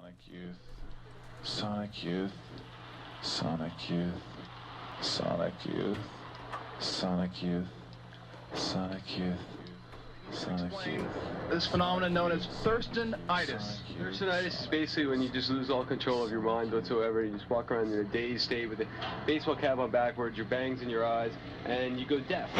Sonic Youth, Sonic Youth, Sonic Youth, Sonic Youth, Sonic Youth, Sonic Youth, Sonic Youth. This phenomenon known as Thurston-itis. Thurston-itis is basically when you just lose all control of your mind whatsoever. You just walk around in a dazed state with a baseball cap on backwards, your bangs in your eyes, and you go deaf.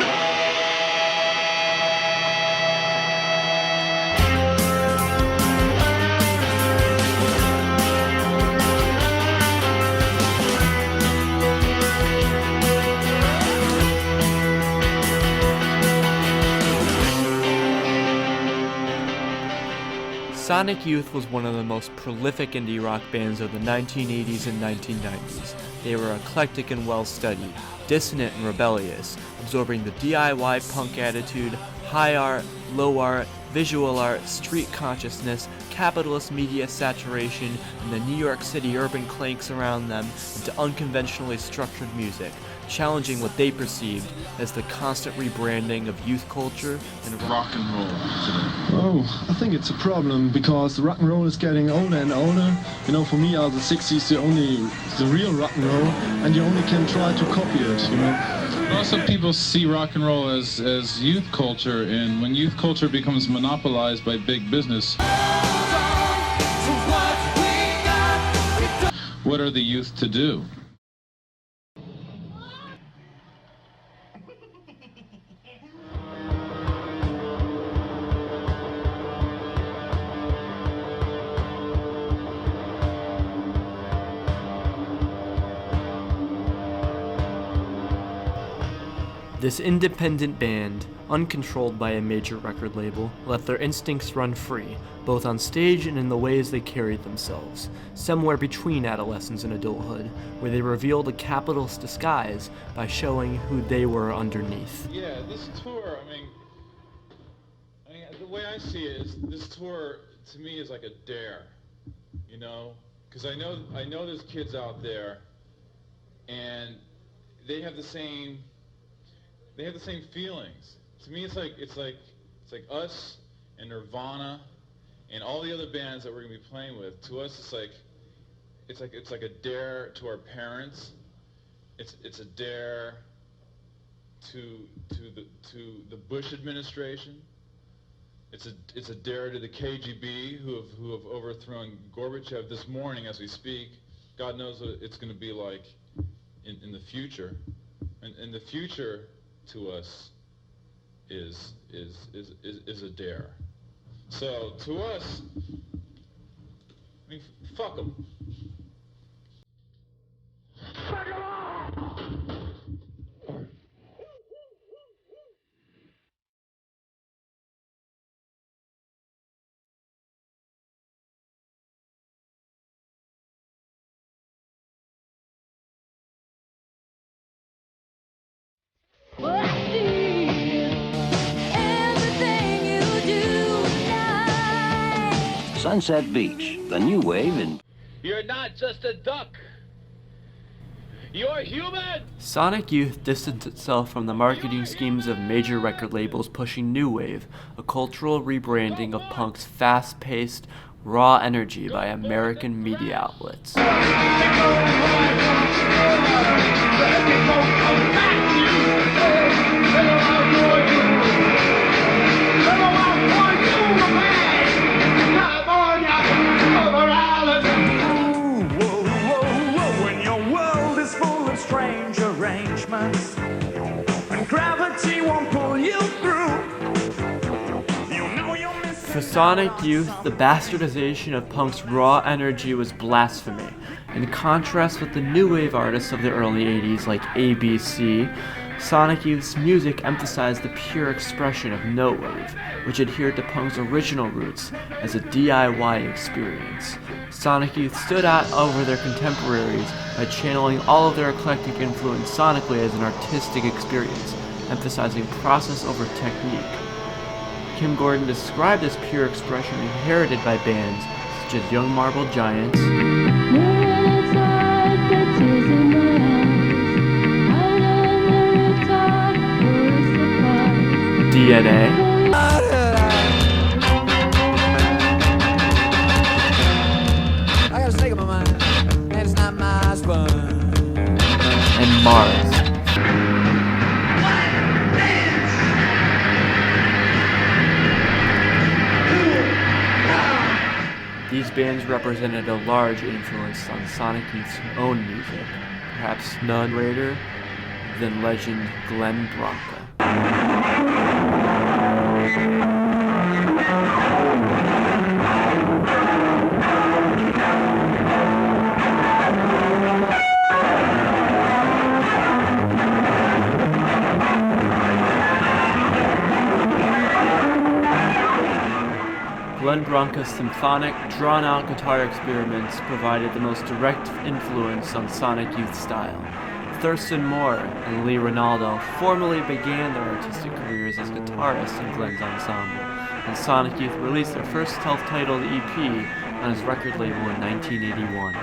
Sonic Youth was one of the most prolific indie rock bands of the 1980s and 1990s. They were eclectic and well-studied, dissonant and rebellious, absorbing the DIY punk attitude, high art, low art, visual art, street consciousness, capitalist media saturation, and the New York City urban clanks around them into unconventionally structured music, challenging what they perceived as the constant rebranding of youth culture and rock and roll today. Oh, I think it's a problem because rock and roll is getting older and older. You know, for me, the 60s the real rock and roll, and you only can try to copy it, you know. Also, people see rock and roll as youth culture, and when youth culture becomes monopolized by big business, what are the youth to do? This independent band, uncontrolled by a major record label, let their instincts run free, both on stage and in the ways they carried themselves, somewhere between adolescence and adulthood, where they revealed a capitalist disguise by showing who they were underneath. Yeah, this tour, I mean, the way I see it is, this tour, to me, is like a dare, you know? Because I know there's kids out there, and they have the same feelings. To me, it's like us and Nirvana and all the other bands that we're gonna be playing with. To us, it's like a dare to our parents. It's a dare to the Bush administration. It's a dare to the KGB who have overthrown Gorbachev this morning as we speak. God knows what it's gonna be like in the future. And the future to us is a dare. So to us, I mean, fuck them. Fuck 'em all! Sunset Beach, the new wave in... You're not just a duck. You're human! Sonic Youth distanced itself from the marketing schemes of major record labels pushing new wave, a cultural rebranding of punk's fast-paced, raw energy by American media outlets. For Sonic Youth, the bastardization of punk's raw energy was blasphemy. In contrast with the new wave artists of the early 80s like ABC, Sonic Youth's music emphasized the pure expression of no wave, which adhered to punk's original roots as a DIY experience. Sonic Youth stood out over their contemporaries by channeling all of their eclectic influence sonically as an artistic experience, emphasizing process over technique. Kim Gordon described this pure expression inherited by bands such as Young Marble Giants, DNA, Mars. These bands represented a large influence on Sonic Youth's own music, perhaps none greater than legend Glenn Branca. Glenn Branca's symphonic, drawn-out guitar experiments provided the most direct influence on Sonic Youth's style. Thurston Moore and Lee Ronaldo formally began their artistic careers as guitarists in Glenn's ensemble, and Sonic Youth released their first self-titled EP on his record label in 1981.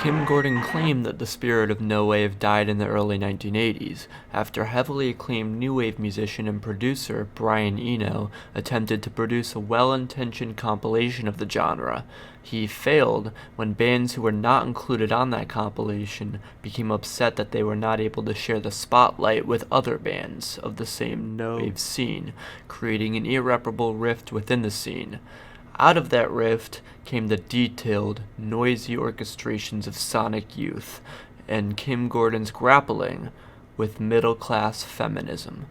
Kim Gordon claimed that the spirit of no wave died in the early 1980s, after heavily acclaimed new wave musician and producer Brian Eno attempted to produce a well-intentioned compilation of the genre. He failed when bands who were not included on that compilation became upset that they were not able to share the spotlight with other bands of the same no wave scene, creating an irreparable rift within the scene. Out of that rift came the detailed, noisy orchestrations of Sonic Youth and Kim Gordon's grappling with middle-class feminism.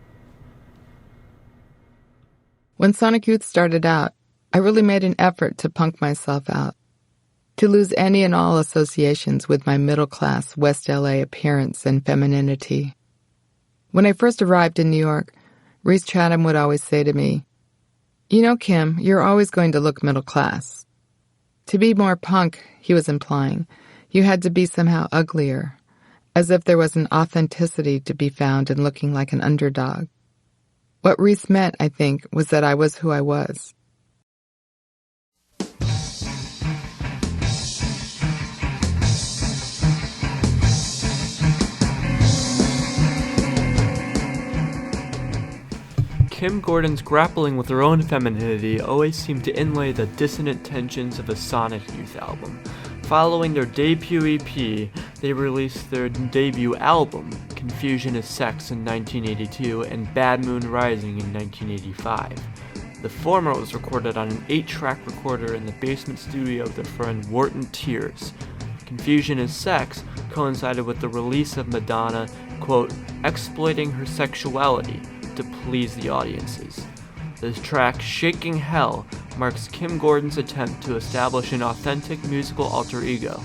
When Sonic Youth started out, I really made an effort to punk myself out, to lose any and all associations with my middle-class West LA appearance and femininity. When I first arrived in New York, Reese Chatham would always say to me, "You know, Kim, you're always going to look middle class." To be more punk, he was implying, you had to be somehow uglier, as if there was an authenticity to be found in looking like an underdog. What Reese meant, I think, was that I was who I was. Kim Gordon's grappling with her own femininity always seemed to inlay the dissonant tensions of a Sonic Youth album. Following their debut EP, they released their debut album, Confusion is Sex, in 1982 and Bad Moon Rising in 1985. The former was recorded on an 8-track recorder in the basement studio of their friend Wharton Tears. Confusion is Sex coincided with the release of Madonna, quote, exploiting her sexuality to please the audiences. This track, Shaking Hell, marks Kim Gordon's attempt to establish an authentic musical alter ego.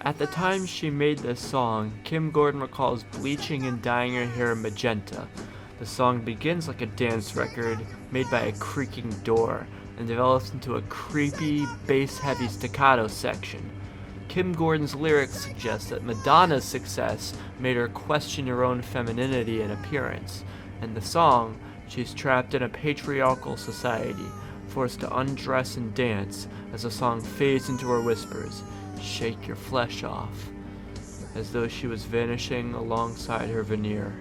At the time she made this song, Kim Gordon recalls bleaching and dyeing her hair magenta. The song begins like a dance record made by a creaking door and develops into a creepy, bass-heavy staccato section. Kim Gordon's lyrics suggest that Madonna's success made her question her own femininity and appearance. In the song, she's trapped in a patriarchal society, forced to undress and dance as the song fades into her whispers, "Shake your flesh off," as though she was vanishing alongside her veneer.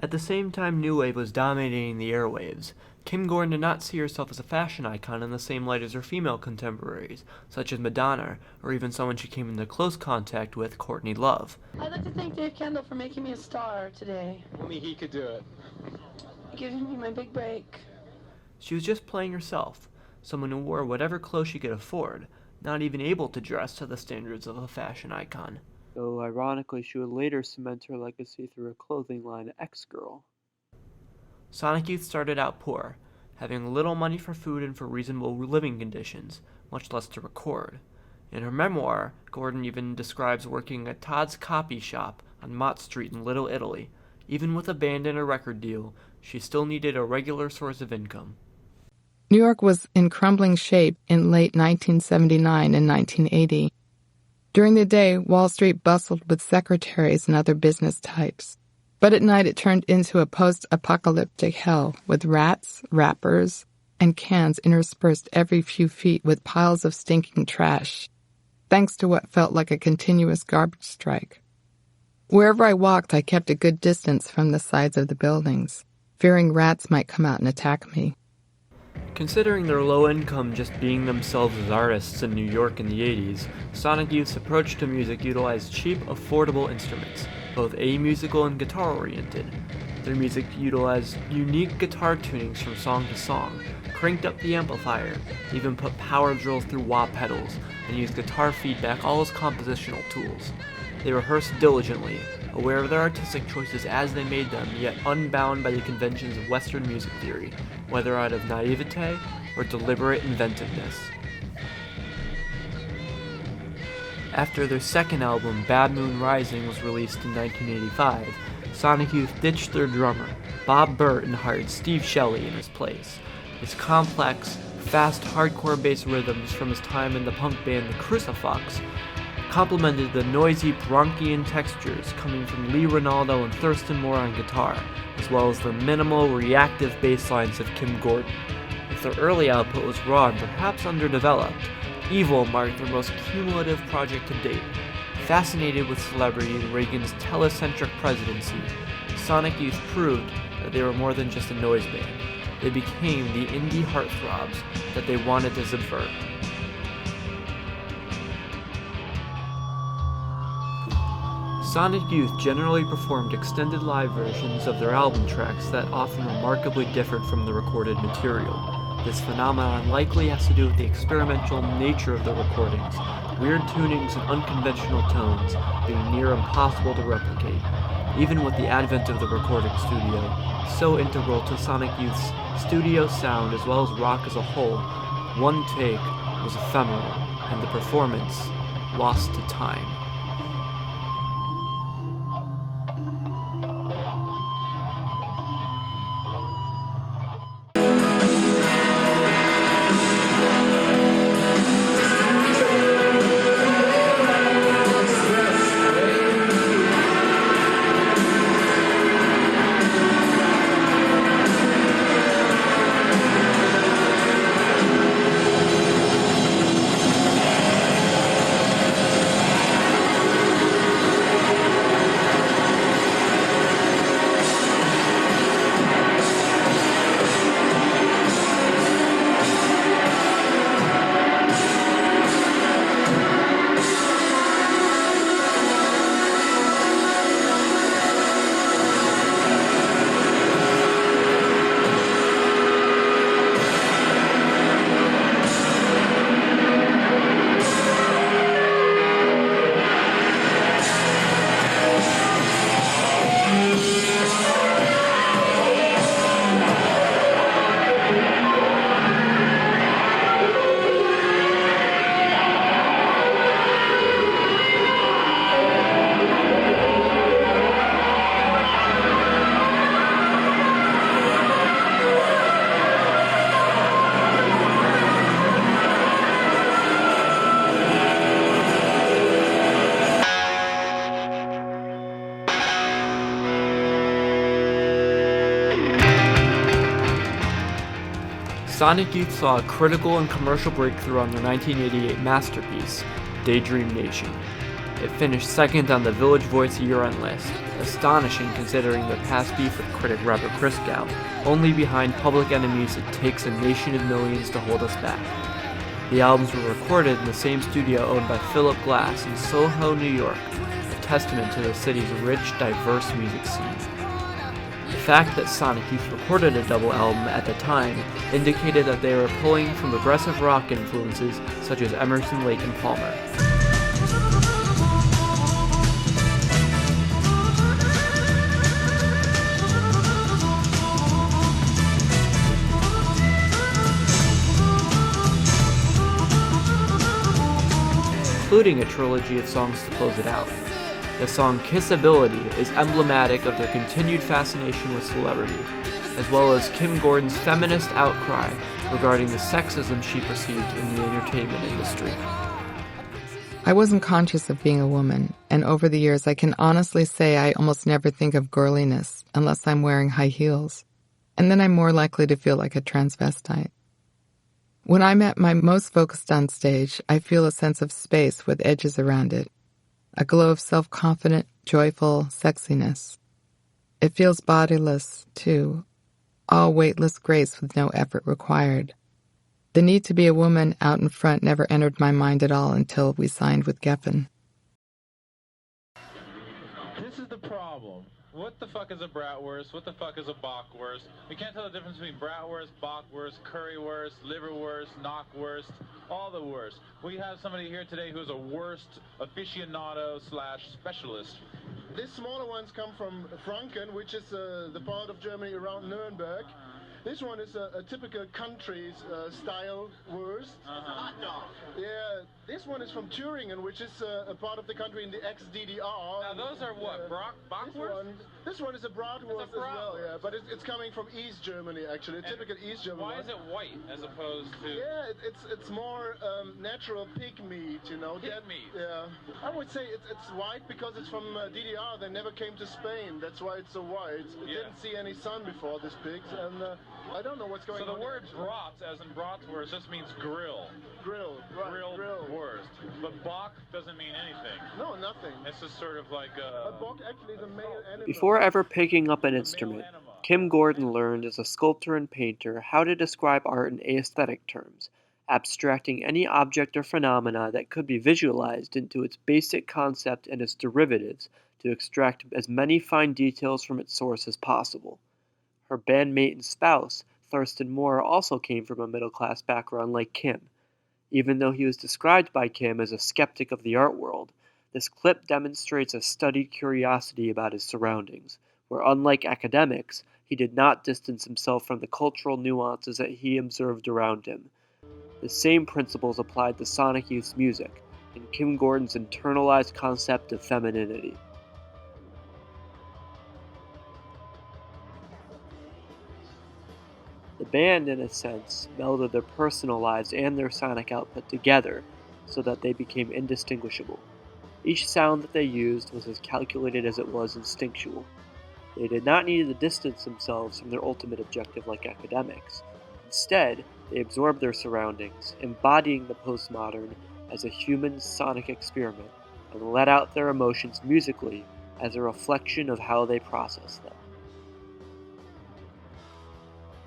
At the same time New Wave was dominating the airwaves, Kim Gordon did not see herself as a fashion icon in the same light as her female contemporaries, such as Madonna, or even someone she came into close contact with, Courtney Love. I'd like to thank Dave Kendall for making me a star today. Only he could do it. Giving me my big break. She was just playing herself, someone who wore whatever clothes she could afford, not even able to dress to the standards of a fashion icon. Though ironically, she would later cement her legacy through her clothing line X-Girl. Sonic Youth started out poor, having little money for food and for reasonable living conditions, much less to record. In her memoir, Gordon even describes working at Todd's copy shop on Mott Street in Little Italy. Even with a band and a record deal, she still needed a regular source of income. New York was in crumbling shape in late 1979 and 1980. During the day, Wall Street bustled with secretaries and other business types. But at night it turned into a post-apocalyptic hell with rats, wrappers, and cans interspersed every few feet with piles of stinking trash, thanks to what felt like a continuous garbage strike. Wherever I walked, I kept a good distance from the sides of the buildings, fearing rats might come out and attack me. Considering their low income just being themselves as artists in New York in the 80s, Sonic Youth's approach to music utilized cheap, affordable instruments, both amusical and guitar-oriented. Their music utilized unique guitar tunings from song to song, cranked up the amplifier, even put power drills through wah pedals, and used guitar feedback all as compositional tools. They rehearsed diligently, aware of their artistic choices as they made them, yet unbound by the conventions of Western music theory, whether out of naivete or deliberate inventiveness. After their second album, Bad Moon Rising, was released in 1985, Sonic Youth ditched their drummer, Bob Burt, and hired Steve Shelley in his place. His complex, fast, hardcore bass rhythms from his time in the punk band The Crucifix complemented the noisy Bronchian textures coming from Lee Ronaldo and Thurston Moore on guitar, as well as the minimal, reactive bass lines of Kim Gordon. If their early output was raw and perhaps underdeveloped, Evil marked their most cumulative project to date. Fascinated with celebrity in Reagan's telecentric presidency, Sonic Youth proved that they were more than just a noise band. They became the indie heartthrobs that they wanted to subvert. Sonic Youth generally performed extended live versions of their album tracks that often remarkably differed from the recorded material. This phenomenon likely has to do with the experimental nature of the recordings, weird tunings and unconventional tones being near impossible to replicate. Even with the advent of the recording studio, so integral to Sonic Youth's studio sound as well as rock as a whole, one take was ephemeral, and the performance lost to time. Sonic Youth saw a critical and commercial breakthrough on their 1988 masterpiece, Daydream Nation. It finished second on the Village Voice year-end list, astonishing considering their past beef with critic Robert Christgau, only behind Public Enemy's It Takes a Nation of Millions to Hold Us Back. The albums were recorded in the same studio owned by Philip Glass in Soho, New York, a testament to the city's rich, diverse music scene. The fact that Sonic Youth recorded a double album at the time indicated that they were pulling from progressive rock influences such as Emerson, Lake and Palmer. Including a trilogy of songs to close it out. The song Kissability is emblematic of their continued fascination with celebrity, as well as Kim Gordon's feminist outcry regarding the sexism she perceived in the entertainment industry. I wasn't conscious of being a woman, and over the years I can honestly say I almost never think of girliness unless I'm wearing high heels, and then I'm more likely to feel like a transvestite. When I'm at my most focused on stage, I feel a sense of space with edges around it, a glow of self-confident, joyful sexiness. It feels bodiless, too, all weightless grace with no effort required. The need to be a woman out in front never entered my mind at all until we signed with Geffen. This is the problem. What the fuck is a bratwurst? What the fuck is a bockwurst? We can't tell the difference between bratwurst, bockwurst, currywurst, liverwurst, knockwurst, all the worst. We have somebody here today who's a wurst aficionado / specialist. These smaller ones come from Franken, which is the part of Germany around Nuremberg. This one is a typical country style wurst. Hot dog. Yeah, this one is from Thüringen, which is a part of the country in the ex-DDR. Now those are what, bockwurst? This one is a bratwurst as well, yeah, but it's coming from East Germany actually, a typical East German Why one. is it white as opposed to... Yeah, it's more natural pig meat, you know. Pig meat? Yeah. I would say it's white because it's from DDR. They never came to Spain. That's why it's so white. It didn't see any sun before, these pigs, and I don't know what's going on. So the word brat, as in bratwurst, just means grill. Grill, right. Grill wurst. But bock doesn't mean anything. No, nothing. It's just sort of like a... bock actually is a male animal. Before ever picking up an instrument, Kim Gordon learned as a sculptor and painter how to describe art in aesthetic terms, abstracting any object or phenomena that could be visualized into its basic concept and its derivatives to extract as many fine details from its source as possible. Her bandmate and spouse, Thurston Moore, also came from a middle-class background like Kim. Even though he was described by Kim as a skeptic of the art world, this clip demonstrates a studied curiosity about his surroundings, where unlike academics, he did not distance himself from the cultural nuances that he observed around him. The same principles applied to Sonic Youth's music, and Kim Gordon's internalized concept of femininity. The band, in a sense, melded their personal lives and their sonic output together so that they became indistinguishable. Each sound that they used was as calculated as it was instinctual. They did not need to distance themselves from their ultimate objective like academics. Instead, they absorbed their surroundings, embodying the postmodern as a human sonic experiment, and let out their emotions musically as a reflection of how they process them.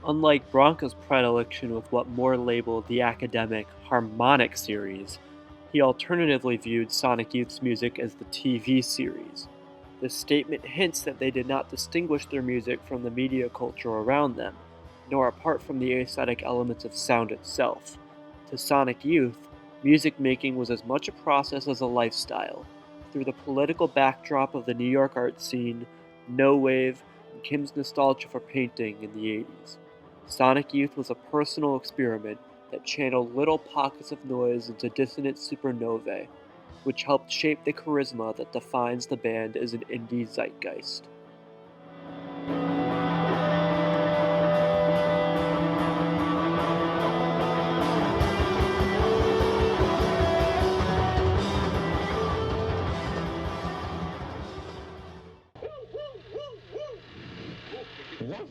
Unlike Branca's predilection with what Moore labeled the academic harmonic series, he alternatively viewed Sonic Youth's music as the TV series. This statement hints that they did not distinguish their music from the media culture around them, nor apart from the aesthetic elements of sound itself. To Sonic Youth, music making was as much a process as a lifestyle, through the political backdrop of the New York art scene, no wave, and Kim's nostalgia for painting in the 80s. Sonic Youth was a personal experiment that channeled little pockets of noise into dissonant supernovae, which helped shape the charisma that defines the band as an indie zeitgeist.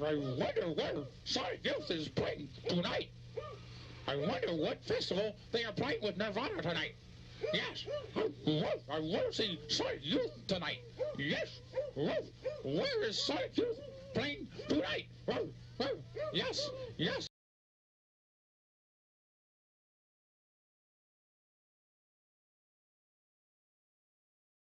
I wonder where Sonic Youth is playing tonight. I wonder what festival they are playing with Nirvana tonight. Yes. I want to see Sonic Youth tonight. Yes. Where is Sonic Youth playing tonight? Yes. Yes.